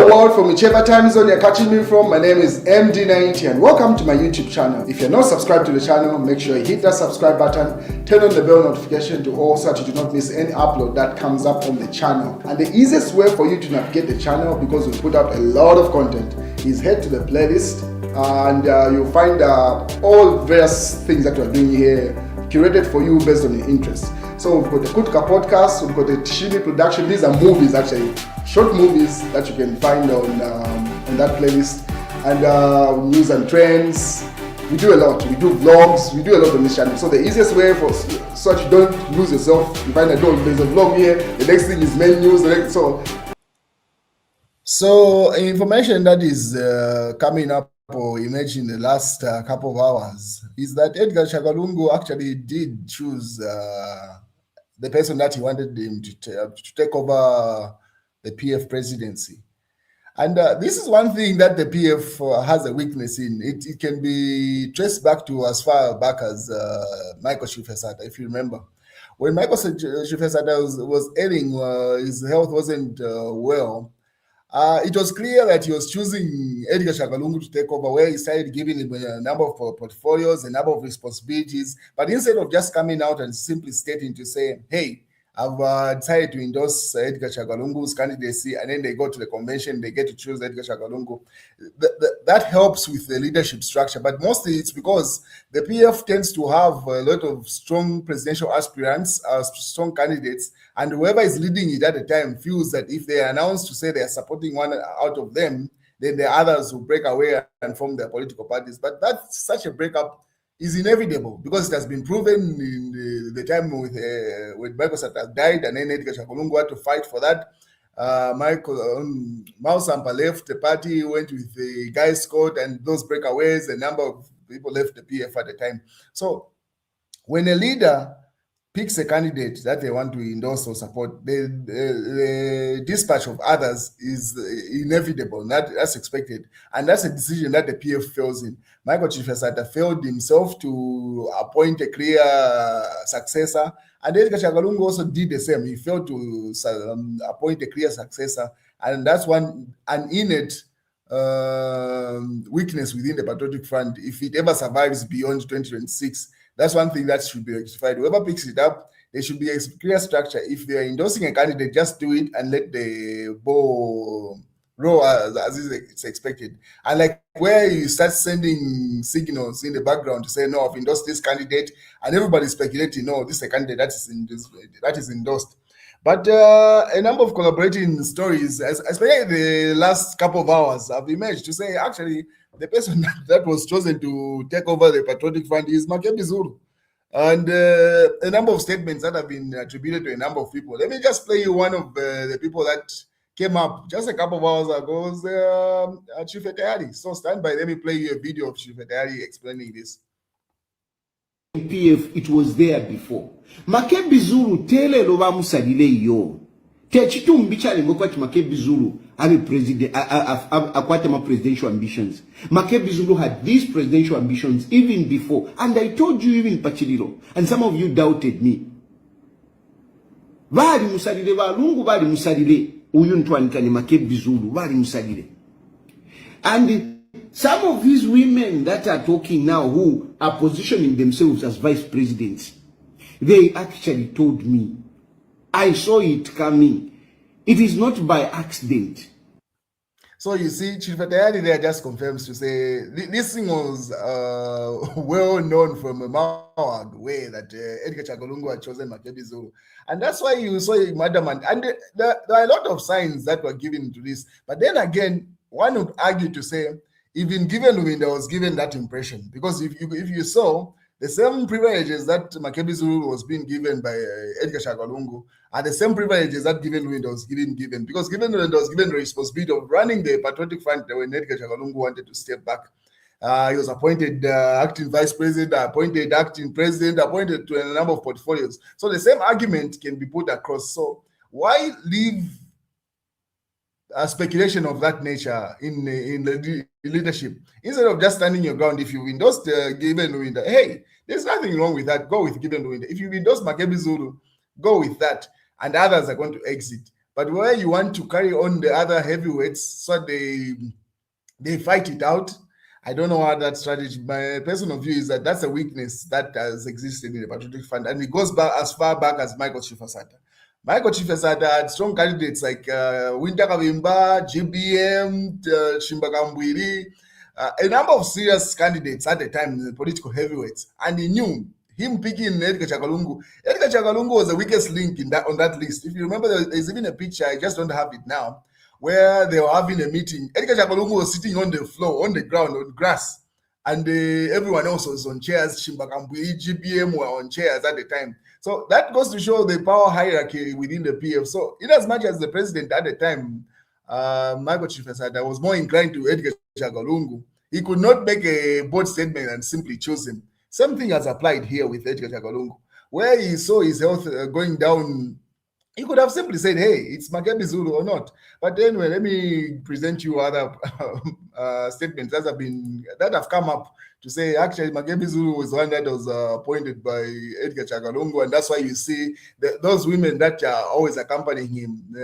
world, from whichever time zone you're catching me from. My name is MD90 and welcome to my YouTube channel. If you're not subscribed to the channel, make sure you hit that subscribe button, turn on the bell notification to all so that you do not miss any upload that comes up on the channel. And the easiest way for you to navigate the channel, because we put out a lot of content, is head to the playlist and you'll find all various things that we're doing here curated for you based on your interests. So we've got the Kutka podcast, we've got the Tishini production. These are movies, actually, short movies that you can find on that playlist. And news and trends. We do a lot. We do vlogs. We do a lot on this channel. So the easiest way for so that you don't lose yourself, you find that there's a vlog here. The next thing is main news. So information that is coming up or emerged in the last couple of hours is that Edgar Shagalungu actually did choose the person that he wanted him to take over the PF presidency. And this is one thing that the PF has a weakness in. It can be traced back to as far back as Michael Shifesata, if you remember. When Michael Shifesata was ailing, his health wasn't well. It was clear that he was choosing Edgar Shagalungu to take over, where he started giving him a number of portfolios, a number of responsibilities. But instead of just coming out and simply stating to say, hey, I've decided to endorse Edgar Shagalungu's candidacy, and then they go to the convention, they get to choose Edgar Shagalungu. That helps with the leadership structure, but mostly it's because the PF tends to have a lot of strong presidential aspirants, strong candidates, and whoever is leading it at the time feels that if they announce to say they are supporting one out of them, then the others will break away and form their political parties. But such a breakup is inevitable because it has been proven in the time with Michael Sata died and then Edgar Shagalungu had to fight for that. Mao Sampa left the party, went with the Guy Scott, and those breakaways, a number of people left the PF at the time. So when a leader picks a candidate that they want to endorse or support, the dispatch of others is inevitable. That's expected. And that's a decision that the PF fails in. Michael Shifesata failed himself to appoint a clear successor. And Edgar Shagalungu also did the same. He failed to appoint a clear successor. And that's an innate weakness within the Patriotic Front. If it ever survives beyond 2026, that's one thing that should be rectified. Whoever picks it up, there should be a clear structure. If they're endorsing a candidate, just do it and let the ball roll as it's expected. And like where you start sending signals in the background to say, no, I've endorsed this candidate, and everybody's speculating, no, this is a candidate that is endorsed. But a number of collaborating stories, especially the last couple of hours, have emerged to say, actually, the person that was chosen to take over the Patriotic Front is Makebi Zulu. And a number of statements that have been attributed to a number of people. Let me just play you one of the people that came up just a couple of hours ago, was Chief Etayari. So stand by, let me play you a video of Chief Etayari explaining this. PF, it was there before. Makebi Zulu tele lo bamusalile yo. Techitumbi chale ngokwati Makebi Zulu have president akwate ma presidential ambitions. Makebi Zulu had these presidential ambitions even before, and I told you even Pachililo, and some of you doubted me. Bali musalile balungu bali musalile uyu ntwanika ni Makebi Zulu bali musalile. And some of these women that are talking now who are positioning themselves as vice presidents, they actually told me. I saw it coming. It is not by accident. So you see, Chief Etayari there just confirms to say this thing was well known from a Mawag way that Edgar Shagalungu had chosen Makebi Zulu. And that's why you saw Madam, and there are a lot of signs that were given to this. But then again, one would argue to say, even given when there was given that impression, because if you saw the same privileges that Makebi Zulu was being given by Edgar Shagalungu are the same privileges that Given Wind was given, because Given Wind was given the responsibility of running the Patriotic Front when Edgar Shagalungu wanted to step back. He was appointed acting vice president, appointed acting president, appointed to a number of portfolios. So the same argument can be put across. So why leave a speculation of that nature in the leadership instead of just standing your ground? If you endorsed Given Wind, hey, there's nothing wrong with that. Go with Given Wind. If you endorse Makebi Zulu, go with that, and others are going to exit. but where you want to carry on the other heavyweights so they fight it out. I don't know how that strategy. My personal view is that that's a weakness that has existed in the Patriotic Front, and it goes back as far back as Michael Chifasata. Michael Chifasata had strong candidates like Winter Kavimba, GBM, Chimbakambwiri, a number of serious candidates at the time in the political heavyweights, and he knew him picking Edgar Chakalungu. Edgar Chakalungu was the weakest link in that on that list. If you remember, there's even a picture. I just don't have it now, where they were having a meeting. Edgar Chakalungu was sitting on the floor, on the ground, on grass, and everyone else was on chairs. Chimbakambui, GBM were on chairs at the time. So that goes to show the power hierarchy within the PF. So in as much as the president at the time, Michael Chifasada, was more inclined to Edgar Chakalungu, he could not make a bold statement and simply choose him. Same thing has applied here with Edgar Chakalungu, where he saw his health going down. He could have simply said, hey, it's Makebi Zulu or not. But anyway, let me present you other statements that have come up to say, actually, Makebi Zulu was the one that was appointed by Edgar Chakalungu, and that's why you see those women that are always accompanying him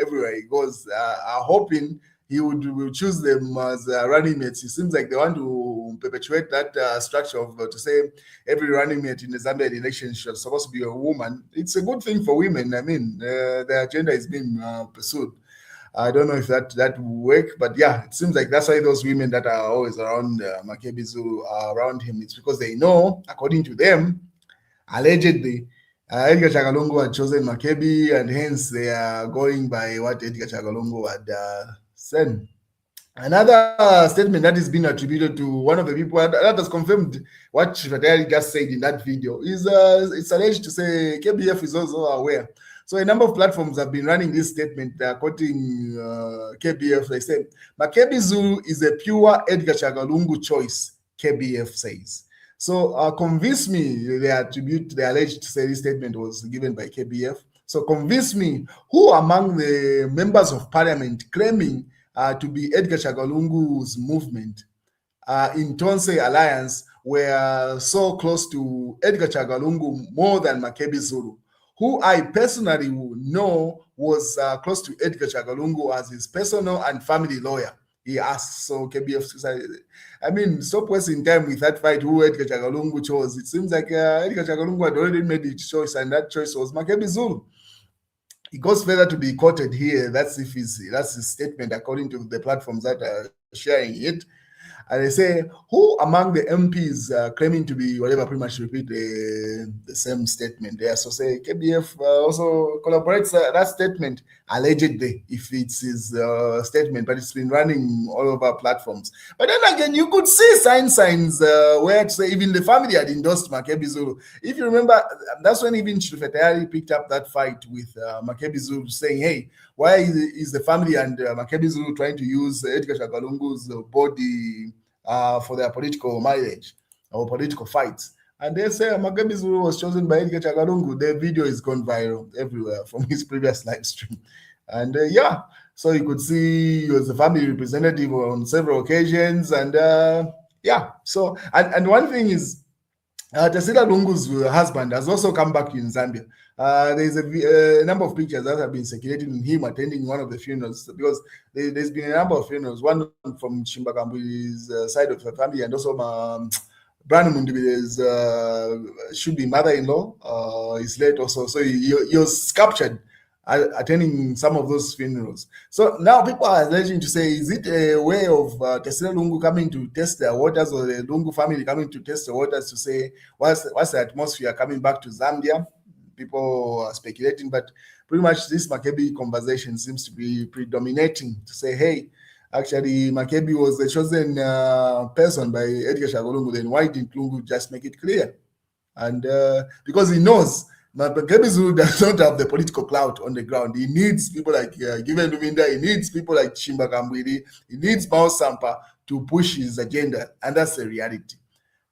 everywhere he goes are hoping he will choose them as running mates. It seems like they want to perpetuate that structure of to say every running mate in the Zambian election should supposed to be a woman. It's a good thing for women. I mean, the agenda is being pursued. I don't know if that will work, but yeah, it seems like that's why those women that are always around Makebi Zulu are around him. It's because they know, according to them, allegedly, Edgar Chakalungu had chosen Makebi, and hence they are going by what Edgar Chakalungu had said. Another statement that is being attributed to one of the people that has confirmed what Chifateri just said in that video is it's alleged to say KBF is also aware. So a number of platforms have been running this statement. They are quoting KBF. They say, Makebi Zulu is a pure Edgar Chakalungu choice, KBF says. So convince me, they alleged to say this statement was given by KBF. So convince me, who among the members of parliament claiming to be Edgar Chakalungu's movement in Tonse Alliance were so close to Edgar Chakalungu more than Makebi Zulu, who I personally know was close to Edgar Chakalungu as his personal and family lawyer. He asked, so KBF, I mean, stop wasting time with that fight who Edgar Chakalungu chose. It seems like Edgar Chakalungu had already made his choice, and that choice was Makebi Zulu. It goes further to be quoted here. That's his statement according to the platforms that are sharing it. And they say, who among the MPs claiming to be whatever, pretty much repeat the same statement there. So say KBF also collaborates that statement, allegedly, if it's his statement, but it's been running all over platforms. But then again, you could see signs where to say even the family had endorsed Makebi Zulu. If you remember, that's when even Chifetayari picked up that fight with Makebi Zulu, saying, hey, why is the family and Makebi Zulu trying to use Edgar Chakalungu's body for their political mileage or political fights? And they say Makebi Zulu was chosen by Edgar Chakalungu. The video is gone viral everywhere from his previous live stream. And yeah, so you could see he was a family representative on several occasions. And yeah, so, and one thing is, Tasila Lungu's husband has also come back in Zambia. There's a number of pictures that have been circulating in him attending one of the funerals, because there's been a number of funerals, one from Chimbakambu's side of the family, and also Brandon Mundibi's should be mother-in-law is late also. So he was captured attending some of those funerals. So now people are alleging to say, is it a way of Tesla Lungu coming to test their waters, or the Lungu family coming to test the waters to say, what's the atmosphere coming back to Zambia? People are speculating, but pretty much this Makebi conversation seems to be predominating to say, hey, actually Makebi was the chosen person by Edgar Chakalungu, then why didn't Lungu just make it clear? And because he knows Makebi Zulu does not have the political clout on the ground. He needs people like Given Luminda, he needs people like Chimba Kambwili, he needs Mao Sampa to push his agenda, and that's the reality.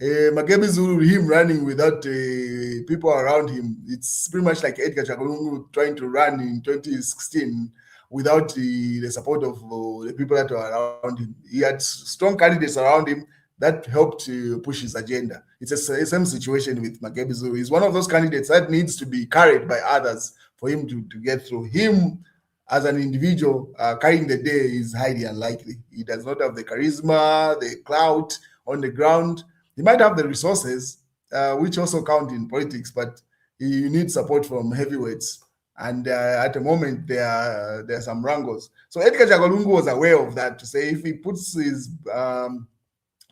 Makebi Zulu, him running without people around him, it's pretty much like Edgar Chakalungu trying to run in 2016 without the support of the people that were around him. He had strong candidates around him that helped to push his agenda. It's the same situation with Makebi Zulu. He's one of those candidates that needs to be carried by others for him to get through. Him as an individual, carrying the day is highly unlikely. He does not have the charisma, the clout on the ground. He might have the resources, which also count in politics, but you need support from heavyweights. And at the moment, there are some wrangles. So Edgar Chagwa was aware of that, to say if he puts his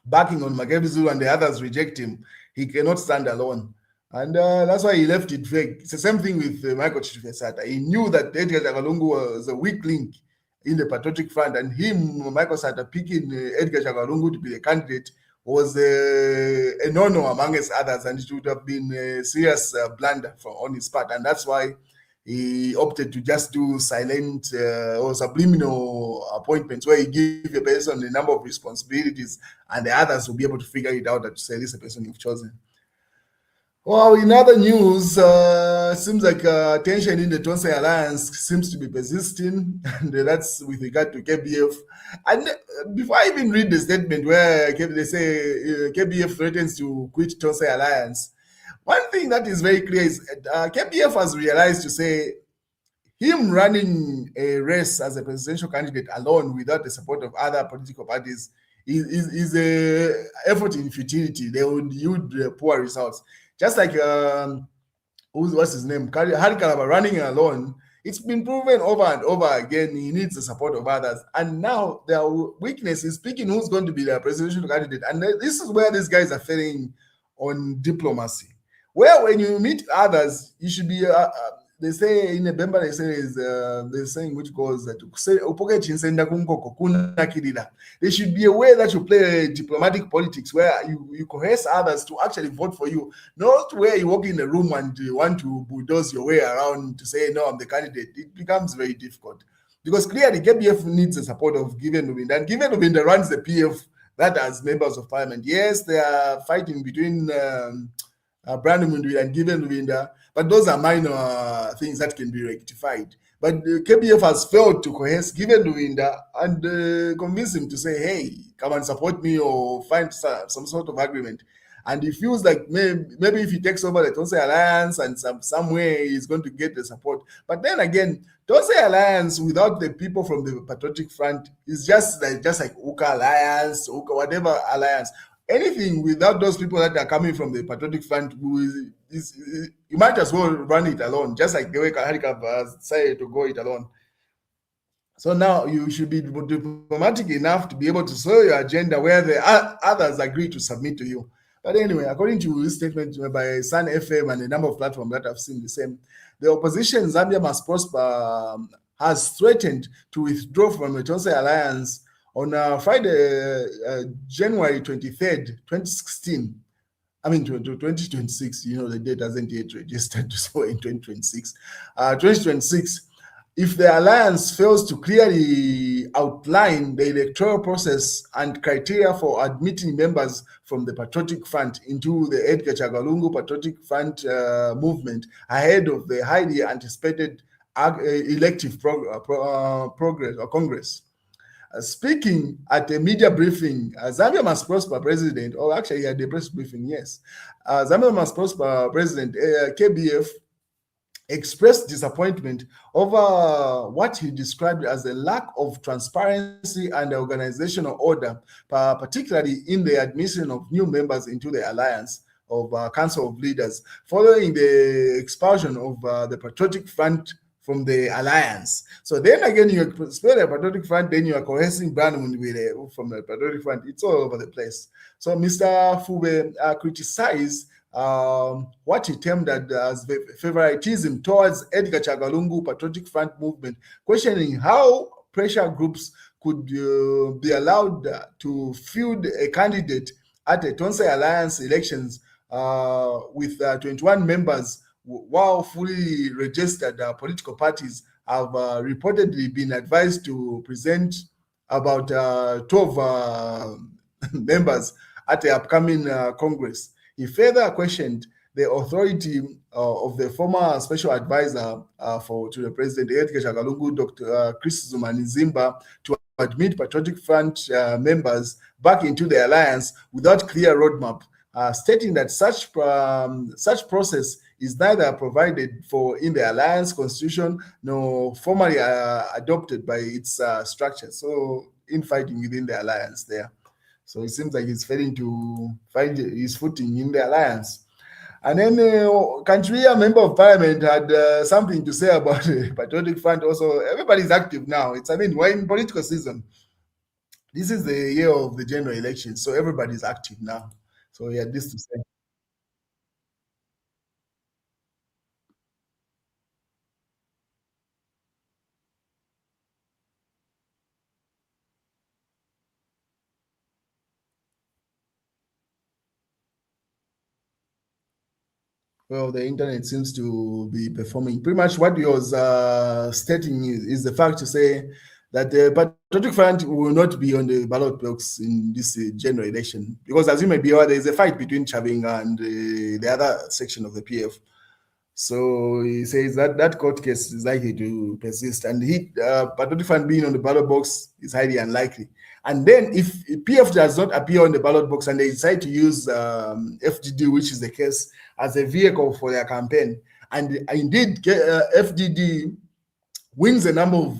backing on Makebizulu and the others reject him, he cannot stand alone. And that's why he left it vague. It's the same thing with Michael Chitifesata. He knew that Edgar Chagwa was a weak link in the Patriotic Front, and him, Michael Sata, picking Edgar Chagwa to be the candidate was a no-no amongst others, and it would have been a serious blunder on his part. And that's why he opted to just do silent or subliminal appointments, where he give a person a number of responsibilities and the others will be able to figure it out, that to say, this is the person you've chosen. Well, in other news, seems like tension in the Tonse alliance seems to be persisting, and that's with regard to KBF. And before I even read the statement where they say KBF threatens to quit Tonse alliance, one thing that is very clear is KBF has realized to say him running a race as a presidential candidate alone without the support of other political parties is a effort in futility. They would yield poor results. Just like what's his name, Hari Kalaba running alone, it's been proven over and over again he needs the support of others. And now their weakness is picking who's going to be their presidential candidate. And this is where these guys are failing on diplomacy. Where when you meet others, you should be. They say in the Bemba, they say is the saying which goes that they should be aware that you play diplomatic politics where you coerce others to actually vote for you, not where you walk in the room and you want to bulldoze your way around to say, no, I'm the candidate. It becomes very difficult because clearly KBF needs the support of Given Lubinda, and Given Lubinda runs the PF that as members of parliament. Yes, they are fighting between Brandon Mundui and Given Lubinda, but those are minor things that can be rectified. But KBF has failed to coerce Given Lubinda and convince him to say, hey, come and support me or find some sort of agreement. And he feels like maybe if he takes over the Tonse Alliance and some way he's going to get the support. But then again, Tonse Alliance without the people from the Patriotic Front is just like Uka Alliance, Uka whatever alliance. Anything without those people that are coming from the Patriotic Front, you might as well run it alone, just like the way Harika said to go it alone. So now you should be diplomatic enough to be able to sell your agenda where the others agree to submit to you. But anyway, according to this statement by Sun FM and a number of platforms that I've seen the same, the opposition Zambia Must Prosper has threatened to withdraw from the Tonse Alliance on Friday, January 23rd, 2016. I mean, to 2026, the date hasn't yet registered, so in 2026. 2026, if the alliance fails to clearly outline the electoral process and criteria for admitting members from the Patriotic Front into the Edgar Chagwa Patriotic Front movement ahead of the highly anticipated elective Congress. Speaking at a media briefing, Zambia Must Prosper president, or actually he had a press briefing, yes. Zambia Must Prosper president, KBF, expressed disappointment over what he described as a lack of transparency and organizational order, particularly in the admission of new members into the alliance of Council of Leaders, following the expulsion of the Patriotic Front from the alliance. So then again, you expel the Patriotic Front, then you are coercing Brandon from the Patriotic Front. It's all over the place. So Mr. Fube criticized what he termed as favoritism towards Edgar Chagwa Patriotic Front movement, questioning how pressure groups could be allowed to field a candidate at the Tonse Alliance elections with 21 members, while fully registered political parties have reportedly been advised to present about 12 members at the upcoming Congress. He further questioned the authority of the former special advisor to the president, Edgar Chagwa, Dr. Chris Zumanizimba, to admit Patriotic Front members back into the alliance without clear roadmap, stating that such process is neither provided for in the alliance constitution nor formally adopted by its structure. So infighting within the alliance there. So it seems like he's failing to find his footing in the alliance. And then Kanchuia, member of parliament, had something to say about the patriotic front also. Everybody's active now. We're in political season. This is the year of the general election, so everybody's active now. So he had this to say. Well, the internet seems to be performing pretty much what he was stating is the fact to say that the Patriotic Front will not be on the ballot box in this general election, because as you may be aware, there is a fight between Chaving and the other section of the PF. So he says that that court case is likely to persist, and Patriotic Front being on the ballot box is highly unlikely. And then if PF does not appear on the ballot box and they decide to use FDD, which is the case, as a vehicle for their campaign, and indeed FDD wins a number of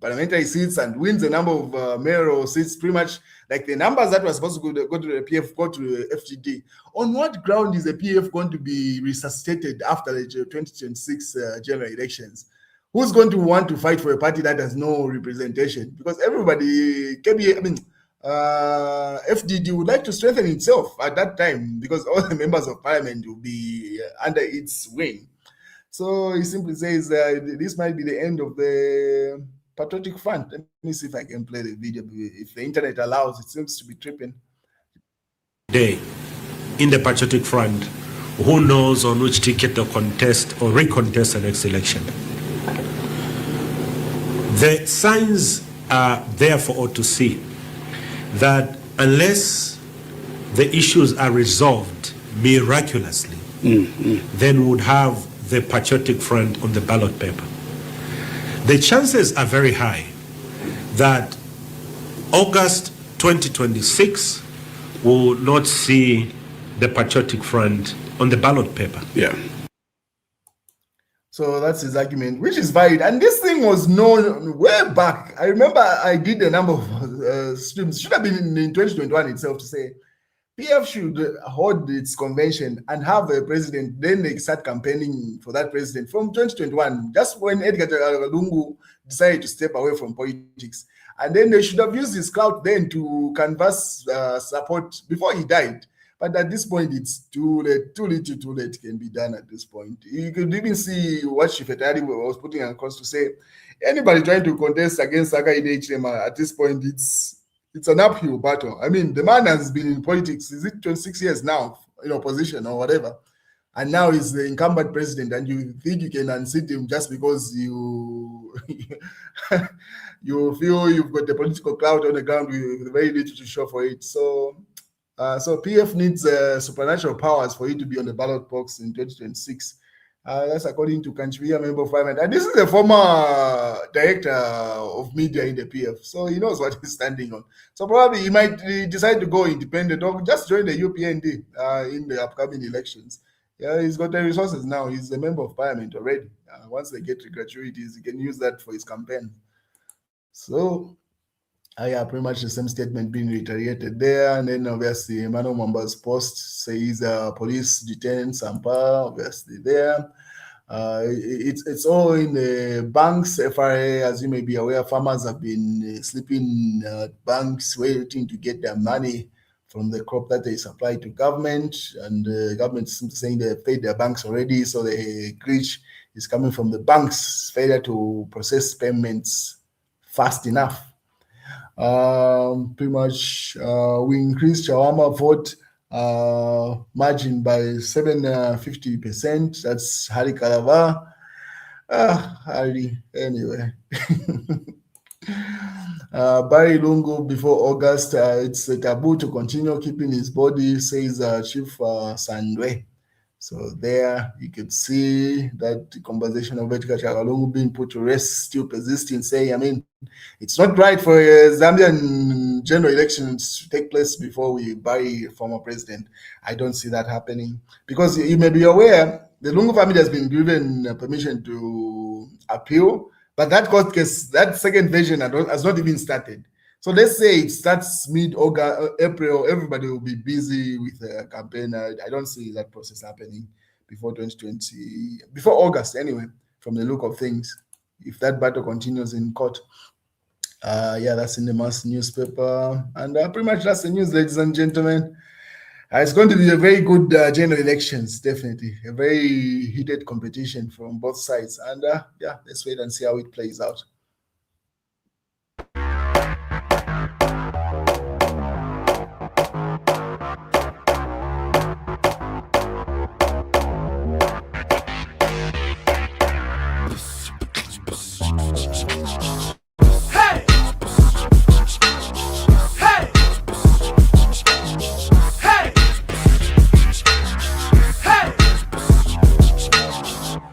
parliamentary seats and wins a number of mayoral seats, pretty much like the numbers that were supposed to go to the PF go to the FGD. On what ground is the PF going to be resuscitated after the 2026 general elections? Who's going to want to fight for a party that has no representation? Because everybody, KBF, FDD would like to strengthen itself at that time, because all the members of parliament will be under its wing. So he simply says this might be the end of the Patriotic Front. Let me see if I can play the video. If the internet allows, it seems to be tripping. Day in the Patriotic Front, who knows on which ticket they'll contest or recontest the next election. The signs are there for all to see that unless the issues are resolved miraculously, then we would have the Patriotic Front on the ballot paper. The chances are very high that August 2026 will not see the Patriotic Front on the ballot paper. Yeah. So that's his argument, which is valid. And this thing was known way back. I remember I did a number of streams. Should have been in 2021 itself, to say PF should hold its convention and have a president. Then they start campaigning for that president from 2021, just when Edgar Lungu decided to step away from politics. And then they should have used his clout then to canvass support before he died. But at this point, it's too late. Too little, too late can be done at this point. You could even see what Shifetari was putting across to say, anybody trying to contest against Hakainde Hichilema at this point, it's an uphill battle. I mean, the man has been in politics, is it 26 years now, in opposition or whatever, and now he's the incumbent president, and you think you can unseat him just because you you feel you've got the political clout on the ground with very little to show for it. So PF needs supernatural powers for it to be on the ballot box in 2026. That's according to Kanchuia, member of parliament. And this is the former director of media in the PF, so he knows what he's standing on. So probably he might decide to go independent or just join the UPND in the upcoming elections. Yeah, he's got the resources now. He's a member of parliament already. Once they get to gratuities, he can use that for his campaign. So, yeah, pretty much the same statement being reiterated there. And then obviously Emmanuel Mwamba's post says police detained Sampa, obviously there. It's all in the banks, FRA, as you may be aware. Farmers have been sleeping at banks waiting to get their money from the crop that they supply to government, and the government is saying they paid their banks already, so the glitch is coming from the banks' failure to process payments fast enough. Pretty much we increased Chawama vote margin by 750%. That's Hari Kalava. Hari, anyway. Barry Lungu, before August, it's a taboo to continue keeping his body, says Chief Sandwe. So there you could see that the conversation of Edgar Lungu being put to rest still persisting, saying, I mean, it's not right for Zambian general elections to take place before we bury a former president. I don't see that happening, because you may be aware the Lungu family has been given permission to appeal, but that court case, that second version has not even started. So let's say it starts mid-August, April, everybody will be busy with the campaign. I don't see that process happening before 2020, before August anyway, from the look of things, if that battle continues in court. Yeah, that's in the mass newspaper. And pretty much that's the news, ladies and gentlemen. It's going to be a very good general elections, definitely. A very heated competition from both sides. And yeah, let's wait and see how it plays out.